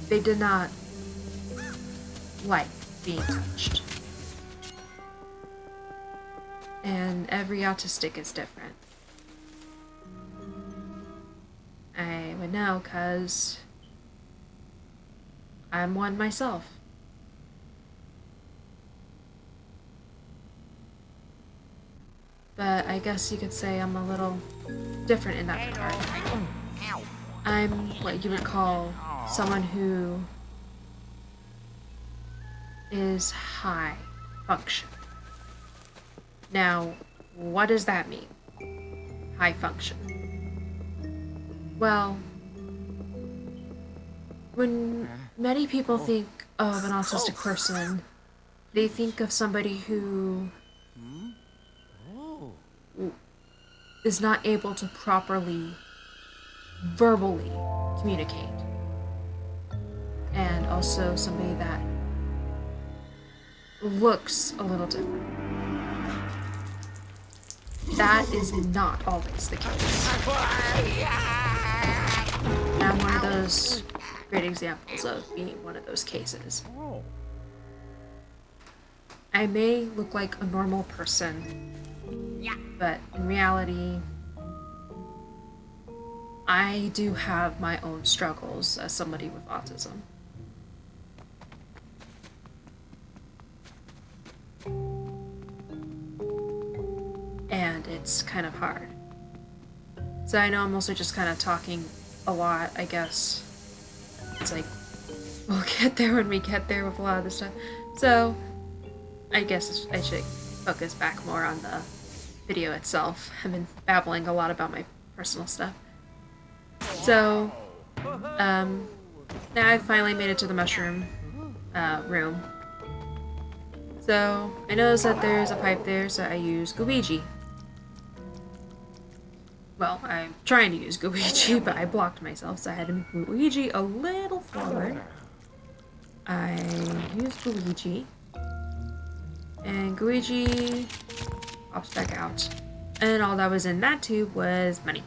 They did not like being touched. And every autistic is different. I would know because I'm one myself. But I guess you could say I'm a little different in that regard. I'm what you would call someone who is high function. Now, what does that mean? High function. Well, when many people think of an autistic person, they think of somebody who is not able to properly verbally communicate. And also somebody that looks a little different. That is not always the case. And I'm one of those great examples of being one of those cases. I may look like a normal person, but in reality, I do have my own struggles as somebody with autism. And it's kind of hard. So I know I'm also just kind of talking a lot, I guess. It's like, we'll get there when we get there with a lot of this stuff. So, I guess I should focus back more on the video itself. I've been babbling a lot about my personal stuff. So, now I've finally made it to the mushroom room. So, I noticed that there's a pipe there, so I use Luigi. Well, I'm trying to use Luigi, but I blocked myself, so I had to move Luigi a little forward. I used Luigi. And Luigi pops back out. And all that was in that tube was money.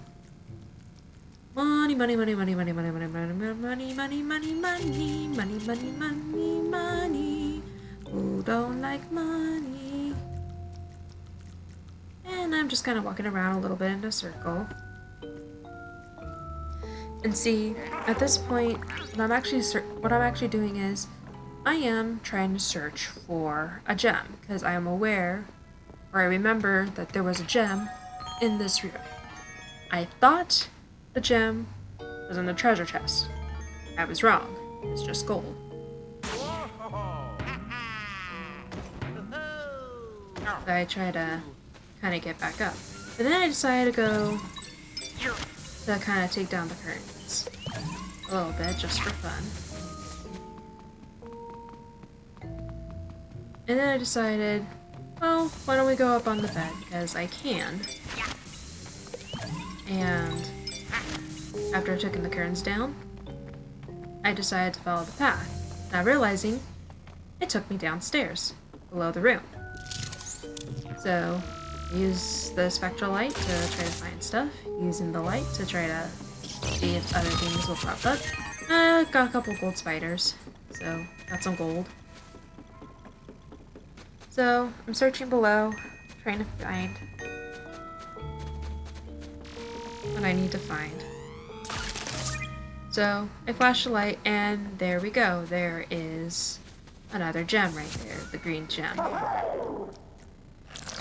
Money, money, money, money, money, money, money, money, money, money, money, money, money, money, money, money, money. Who don't like money? and I'm just kind of walking around a little bit in a circle. And see, at this point, what I'm actually doing is I am trying to search for a gem because I am aware, or I remember that there was a gem in this room. I thought the gem was in the treasure chest. I was wrong. It's just gold. So I try to kind of get back up. But then I decided to go to kind of take down the curtains a little bit just for fun. And then I decided, well, why don't we go up on the bed, because I can. And after I took the curtains down, I decided to follow the path, not realizing it took me downstairs, below the room. So, I used the spectral light to try to find stuff, using the light to try to see if other things will pop up. Got a couple gold spiders, so got some gold. So, I'm searching below, trying to find what I need to find. So, I flash the light, and there we go. There is another gem right there, the green gem.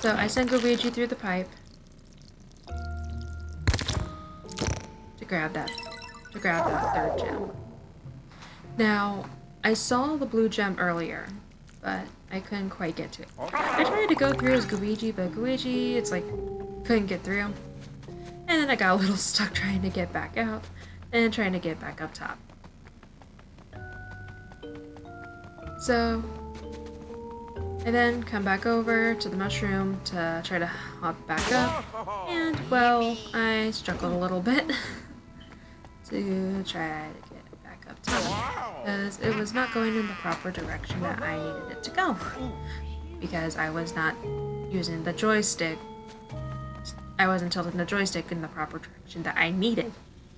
So, I send Luigi through the pipe to grab that third gem. Now, I saw the blue gem earlier, but I couldn't quite get to it. I tried to go through as Luigi, but Luigi, it's like, couldn't get through. And then I got a little stuck trying to get back out, and trying to get back up top. So, I then come back over to the mushroom to try to hop back up, and, well, I struggled a little bit to try to get back up top, because it was not going in the proper direction that I needed it to go, because I was not using the joystick. I wasn't tilting the joystick in the proper direction that I needed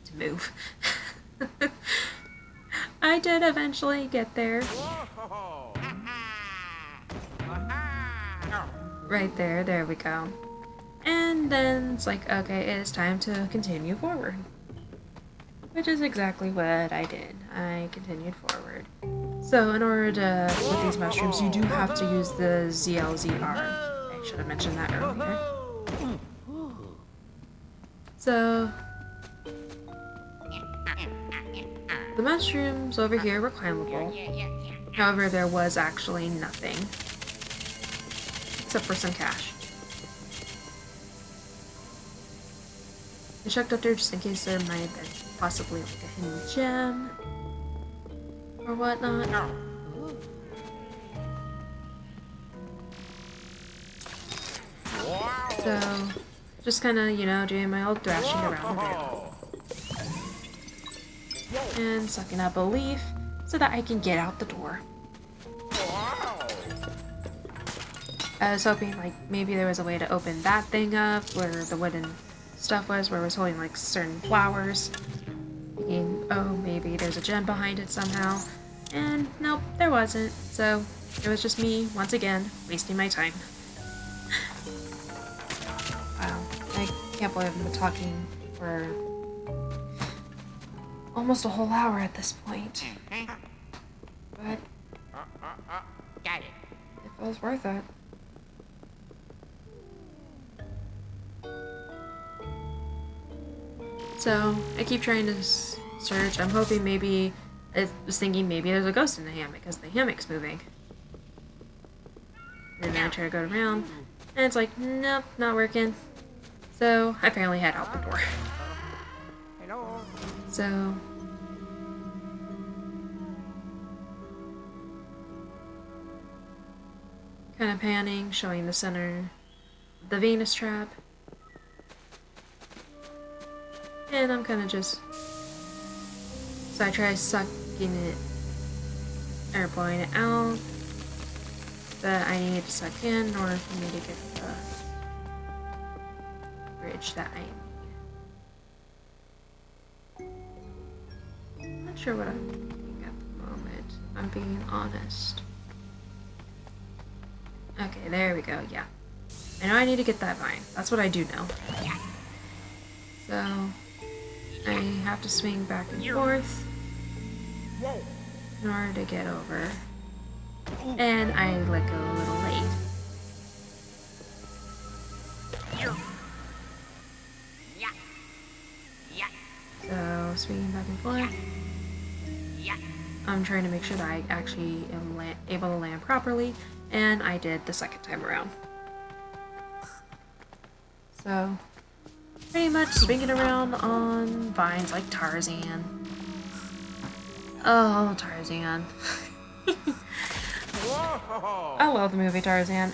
to move. I did eventually get there. Right there we go. And then it's like, okay, it is time to continue forward. Which is exactly what I did. I continued forward. So in order to, with these mushrooms, you do have to use the ZLZR. I should have mentioned that earlier. So, the mushrooms over here were climbable. However, there was actually nothing. Except for some cash. I checked up there just in case there might have been possibly like a hidden gem or whatnot. So, just kind of, you know, doing my old thrashing around the room. And sucking up a leaf so that I can get out the door. I was hoping, like, maybe there was a way to open that thing up where the wooden stuff was, where it was holding, like, certain flowers. Thinking, oh, maybe there's a gem behind it somehow. And nope, there wasn't. So, it was just me, once again, wasting my time. Wow, I can't believe I've been talking for almost a whole hour at this point. But Got it. it feels worth it. So, I keep trying to search. I'm hoping maybe, I was thinking maybe there's a ghost in the hammock because the hammock's moving. And then I try to go around, and it's like, nope, not working. So, I finally head out the door. Hello. So, kind of panning, showing the center, the Venus trap. And I'm kind of just, so I try sucking it, or blowing it out, that I need to suck in in order for me to get the bridge that I need. I'm not sure what I'm thinking at the moment, if I'm being honest. Okay, there we go, yeah. I know I need to get that vine. That's what I do know. So I have to swing back and forth in order to get over. And I let go a little late. So swinging back and forth. I'm trying to make sure that I actually am able to land properly, and I did the second time around. So pretty much swinging around on vines like Tarzan. Oh, Tarzan. I love the movie Tarzan.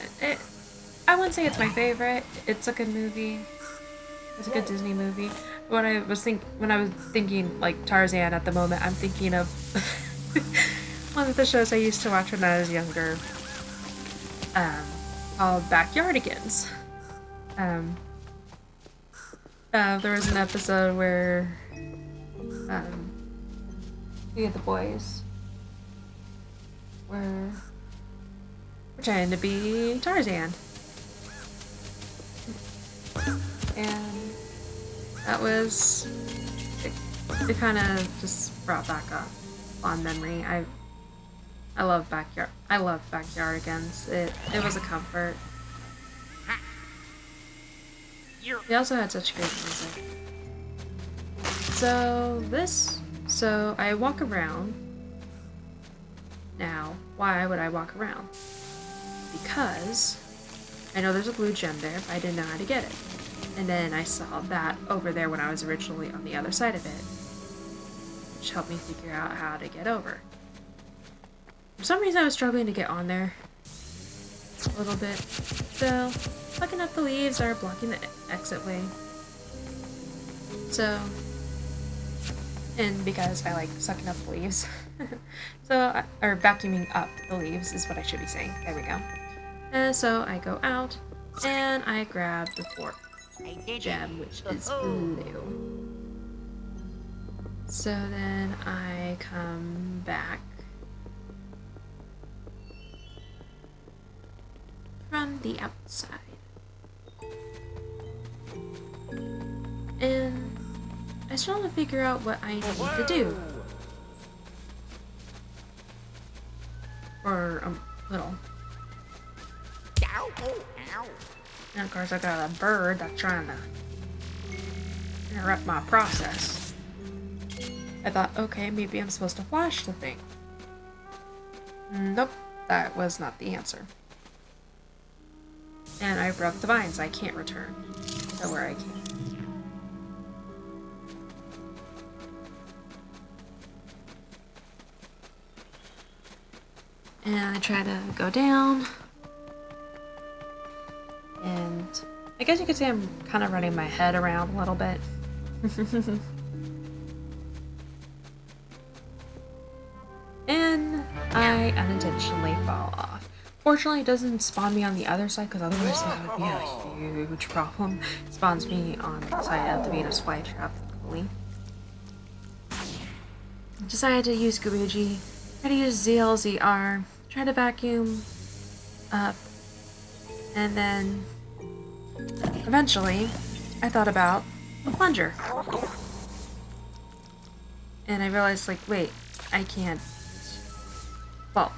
I wouldn't say it's my favorite. It's a good movie. It's a good Disney movie. When I was thinking like Tarzan at the moment, I'm thinking of one of the shows I used to watch when I was younger, called Backyardigans. There was an episode where we had the boys were pretending to be Tarzan. And that was, it kind of just brought back a fond memory. I love Backyardigans. It was a comfort. They also had such great music. So I walk around. Now, why would I walk around? Because I know there's a blue gem there, but I didn't know how to get it. And then I saw that over there when I was originally on the other side of it, which helped me figure out how to get over. For some reason I was struggling to get on there a little bit, so plucking up the leaves are blocking the exit way. So, and because I like sucking up the leaves, or vacuuming up the leaves is what I should be saying. There we go. And so I go out and I grab the fourth gem, which is blue. So then I come back from the outside. And I still have to figure out what I need to do. For a little. And of course I got a bird that's trying to interrupt my process. I thought, okay, maybe I'm supposed to flash the thing. Nope, that was not the answer. And I broke the vines. I can't return to where I came. And I try to go down. And I guess you could say I'm kind of running my head around a little bit. And I unintentionally fall off. Fortunately, it doesn't spawn me on the other side, because otherwise that would be a huge problem. It spawns me on the side of the Venus flytrap, thankfully. Decided to use Luigi. Try to use ZLZR. Try to vacuum up. And then eventually, I thought about a plunger. And I realized, like, wait, I can't. Well,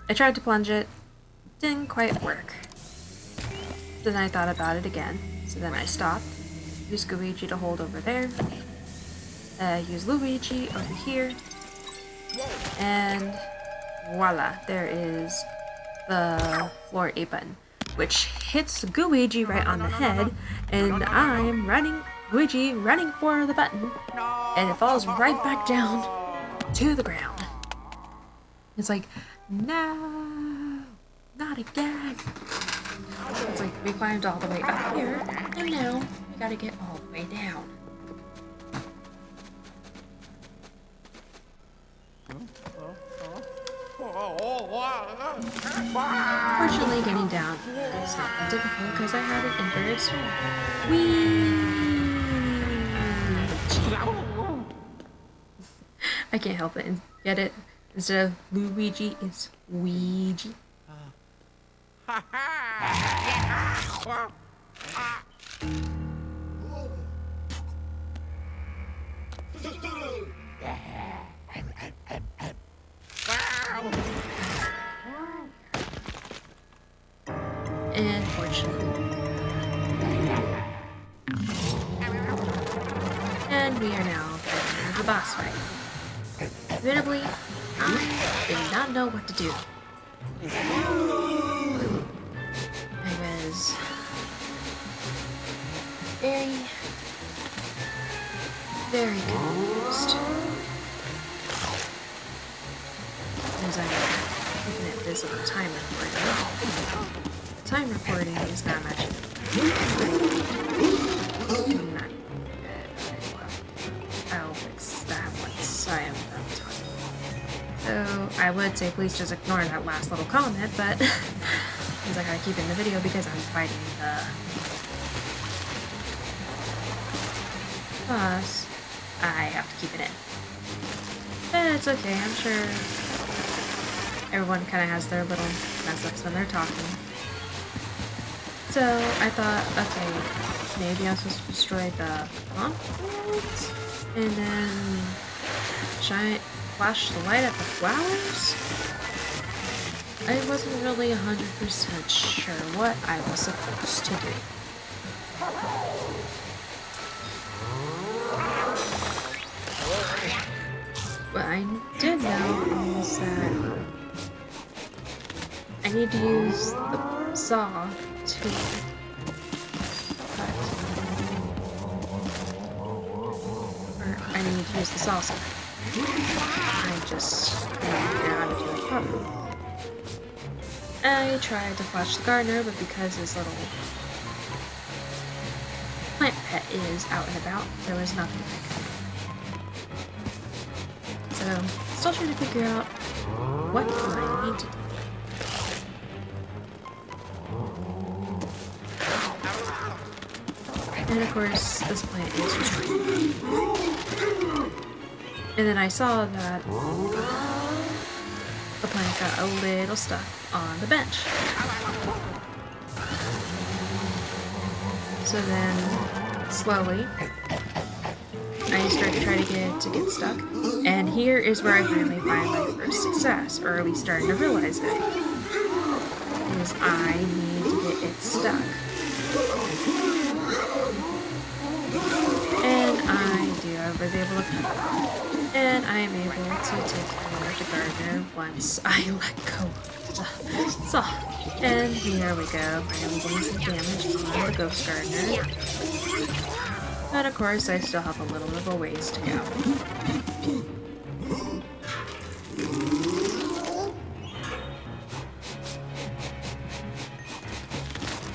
I tried to plunge it, didn't quite work. Then I thought about it again, so then I stopped, used Luigi to hold over there, use Luigi over here, and voila, there is the floor A button, which hits Luigi right on the head, and I'm Luigi running for the button, and it falls right back down to the ground. It's like, no, not again. It's like we climbed all the way up here, and now we gotta get all the way down. Fortunately, getting down is not that difficult because I had an inverted swing. Whee! I can't help it and get it. Instead of Luigi, it's Ouija. And fortunately, and we are now getting into the boss fight. Admittedly, I did not know what to do. I was very confused. As I'm looking at this little time recording. Time recording is not much. Not I'll fix that once I am done talking. So I would say please just ignore that last little comment, but because I gotta keep it in the video because I'm fighting the boss, I have to keep it in. But it's okay, I'm sure everyone kind of has their little mess-ups when they're talking. So I thought, okay, maybe I'm supposed to destroy the pumpkins and then flash the light at the flowers? I wasn't really 100% sure what I was supposed to do. What I did know is that I need to use the saw to cut. Or I need to use the saw saw. I just couldn't figure out how to do it properly. I tried to flash the gardener, but because his little plant pet is out and about, there was nothing I could do. So, still trying to figure out what do I need to do. And of course, this plant is destroyed. And then I saw that the plant got a little stuck on the bench. So then, slowly, I start to try to get stuck. And here is where I finally find my first success, or at least starting to realize it. Is I need to get it stuck. And I was able to cut it off. And I am able to take care of the gardener once I let go of the saw. And here we go. I am doing some damage on the ghost gardener. But of course, I still have a little bit of a ways to go.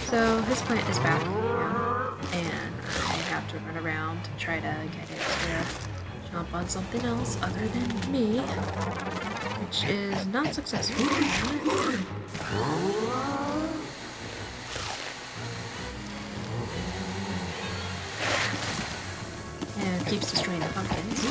So his plant is back now, and I have to run around to try to get it to jump on something else other than me, which is not successful. And keeps destroying the pumpkins.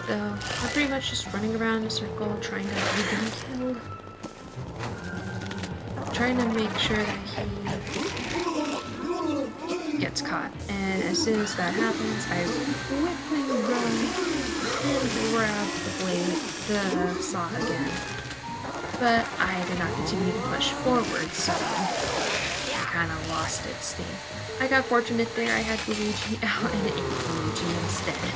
So we're pretty much just running around in a circle, trying to avoid getting killed. Trying to make sure that he gets caught. And as soon as that happens, I quickly run and grab the blade, the saw again. But I did not continue to push forward, so it kind of lost its steam. I got fortunate there, I had Luigi out and it ate Luigi instead.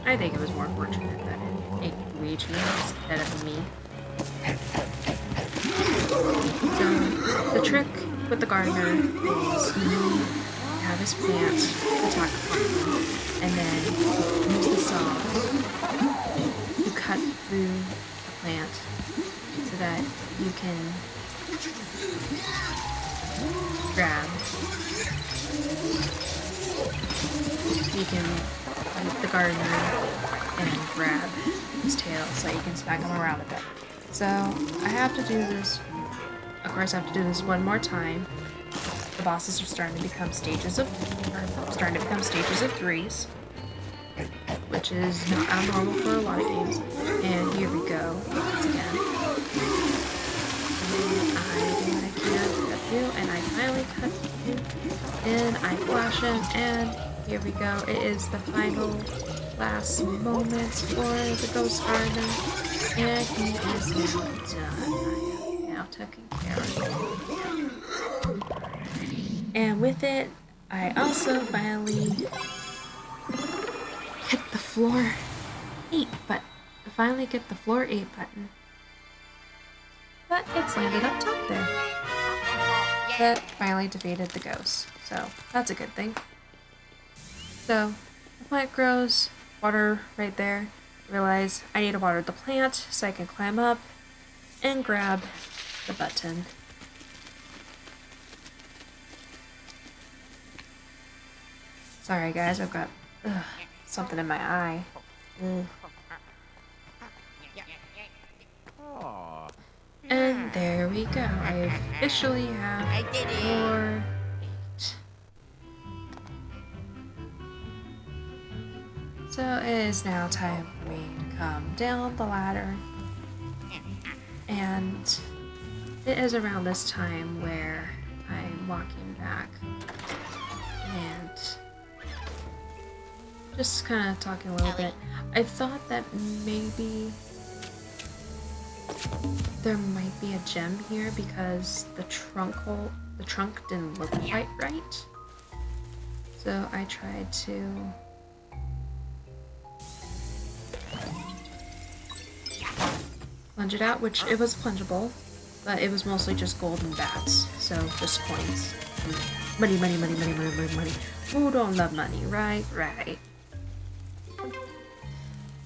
I think it was more fortunate that it ate Luigi instead of me. So, the trick with the gardener is you have his plant attack the pumpkin, and then use the saw to cut through the plant so that you can grab. You can eat the gardener and grab his tail so you can smack him around a bit. So I have to do this. Of course, I have to do this one more time. the bosses are starting to become stages of threes, which is not abnormal for a lot of games. And here we go once again. I do what I can to cut through, and I finally cut through. And I flash him, and here we go. It is the final last moments for the Ghost Gardener, and he is now done. I have now taken care of it. And with it, I also finally hit the floor 8 button. Finally get the floor 8 button. But it's landed up top there. That finally defeated the ghost, so that's a good thing. So the plant grows, water right there. Realize I need to water the plant so I can climb up and grab the button. Sorry guys, I've got something in my eye. Oh. And there we go. I officially have floor 8. So it is now time for me to come down the ladder. And it is around this time where I'm walking back and just kind of talking a little bit. I thought that maybe there might be a gem here because the trunk didn't look quite right. So I tried to plunge it out, which it was plungeable, but it was mostly just golden bats, so just coins. Money, money, money, money, money, money, money. Who don't love money, right? Right.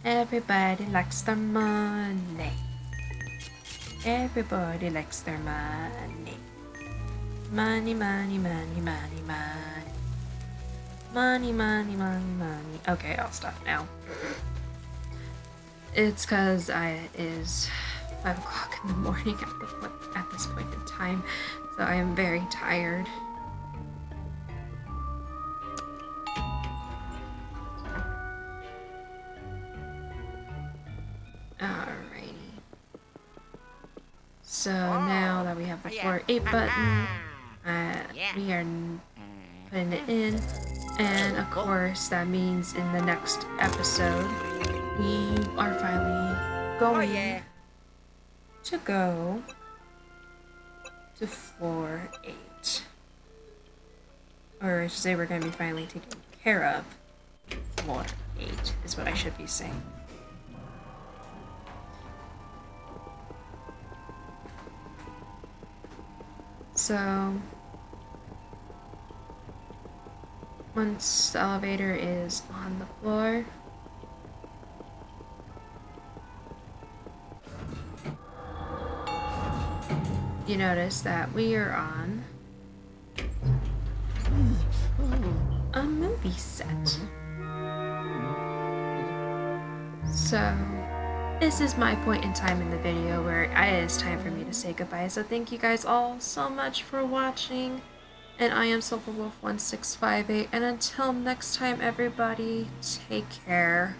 Everybody likes their money. Everybody likes their money. Money, money, money, money, money. Money, money, money, money. Okay, I'll stop now. It's because it is 5 o'clock in the morning at this point in time, so I am very tired. Alrighty. So now that we have the floor 8 button, we are putting it in, and of course that means in the next episode we are finally going to go to floor 8. Or I should say we're going to be finally taking care of floor 8 is what I should be saying. So once the elevator is on the floor, you notice that we are on a movie set. So this is my point in time in the video where it is time for me to say goodbye. So thank you guys all so much for watching. And I am SilverWolf1658. And until next time, everybody, take care.